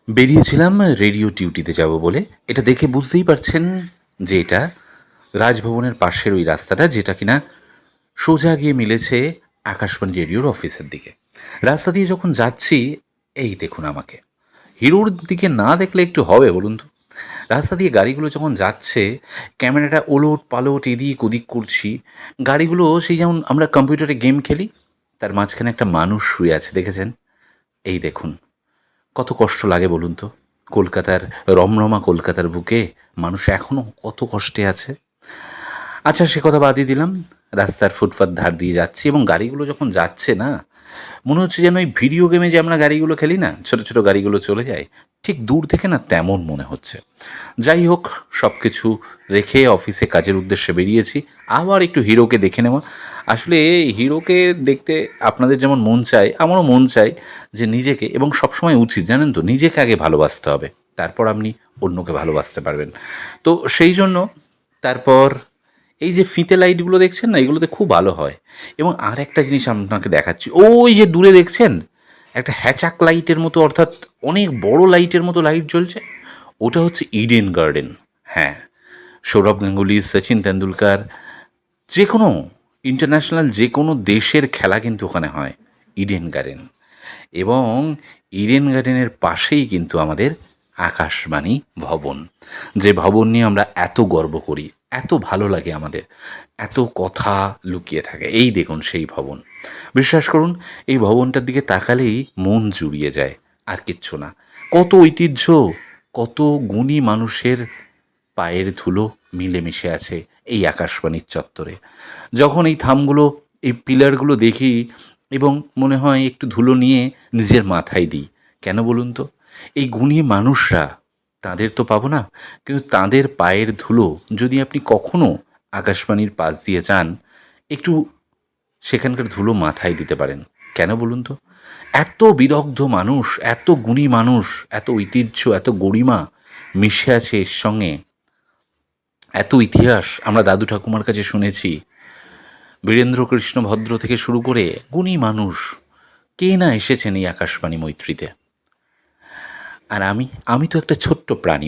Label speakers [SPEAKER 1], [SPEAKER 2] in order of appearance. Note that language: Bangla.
[SPEAKER 1] বেরিয়েছিলাম রেডিও ডিউটিতে যাব বলে। এটা দেখে বুঝতেই পারছেন যে এটা রাজভবনের পাশের ওই রাস্তাটা, যেটা কিনা সোজা গিয়ে মিলেছে আকাশবাণী রেডিওর অফিসের দিকে। রাস্তা দিয়ে যখন যাচ্ছি, এই দেখুন আমাকে। হিরোর দিকে না দেখলে একটু হবে বলুন তো? রাস্তা দিয়ে গাড়িগুলো যখন যাচ্ছে, ক্যামেরাটা ওলট পালট এদিক ওদিক করছি। গাড়িগুলো সেই যেমন আমরা কম্পিউটারে গেম খেলি, তার মাঝখানে একটা মানুষ শুয়ে আছে, দেখেছেন? এই দেখুন, কত কষ্ট লাগে বলুন তো? কলকাতার রমরমা কলকাতার বুকে মানুষ এখনও কত কষ্টে আছে। আচ্ছা, সে কথা বাদই দিলাম। রাস্তার ফুটপাত ধার দিয়ে যাচ্ছি এবং গাড়িগুলো যখন যাচ্ছে না, মনে হচ্ছে যেন ওই ভিডিও গেমে যে আমরা গাড়িগুলো খেলি না, ছোট ছোট গাড়িগুলো চলে যায়, ঠিক দূর থেকে না তেমন মনে হচ্ছে। যাই হোক, সব কিছু রেখে অফিসে কাজের উদ্দেশ্যে বেরিয়েছি। আবার একটু হিরোকে দেখে নেওয়া। আসলে হিরোকে দেখতে আপনাদের যেমন মন চায়, আমারও মন চায় যে নিজেকে, এবং সবসময় উচিত জানেন তো, নিজেকে আগে ভালোবাসতে হবে, তারপর আপনি অন্যকে ভালোবাসতে পারবেন। তো সেই জন্য তারপর এই যে ফিতে লাইটগুলো দেখছেন না, এগুলোতে খুব ভালো হয়। এবং আর একটা জিনিস আপনাকে দেখাচ্ছি, ওই যে দূরে দেখছেন একটা হ্যাচাক লাইটের মতো, অর্থাৎ অনেক বড় লাইটের মতো লাইট জ্বলছে, ওটা হচ্ছে ইডেন গার্ডেন। হ্যাঁ, সৌরভ গাঙ্গুলি, সচিন তেন্ডুলকার, যে কোনো ইন্টারন্যাশনাল যে কোনো দেশের খেলা কিন্তু ওখানে হয় ইডেন গার্ডেন। এবং ইডেন গার্ডেনের পাশেই কিন্তু আমাদের আকাশবাণী ভবন, যে ভবন নিয়ে আমরা এত গর্ব করি, এত ভালো লাগে আমাদের, এত কথা লুকিয়ে থাকে। এই দেখুন সেই ভবন। বিশ্বাস করুন, এই ভবনটার দিকে তাকালেই মন জুড়িয়ে যায়, আর কিচ্ছু না। কত ঐতিহ্য, কত গুণী মানুষের পায়ের ধুলো মিলেমিশে আছে এই আকাশবাণীর চত্বরে। যখন এই থামগুলো, এই পিলারগুলো দেখি, এবং মনে হয় একটু ধুলো নিয়ে নিজের মাথায় দিই। কেন বলুন তো? এই গুণী মানুষরা, তাদের তো পাবো না, কিন্তু তাদের পায়ের ধুলো যদি আপনি কখনো আকাশবাণীর পাশ দিয়ে যান, একটু সেখানকার ধুলো মাথায় দিতে পারেন। কেন বলুন তো? এত বিদগ্ধ মানুষ, এত গুণী মানুষ, এত ঐতিহ্য, এত গরিমা মিশে আছে এর সঙ্গে, এত ইতিহাস আমরা দাদু ঠাকুমার কাছে শুনেছি। বীরেন্দ্রকৃষ্ণ ভদ্র থেকে শুরু করে গুণী মানুষ কে না এসেছেন এই আকাশবাণী মৈত্রীতে। আর আমি আমি তো একটা ছোট্ট প্রাণী।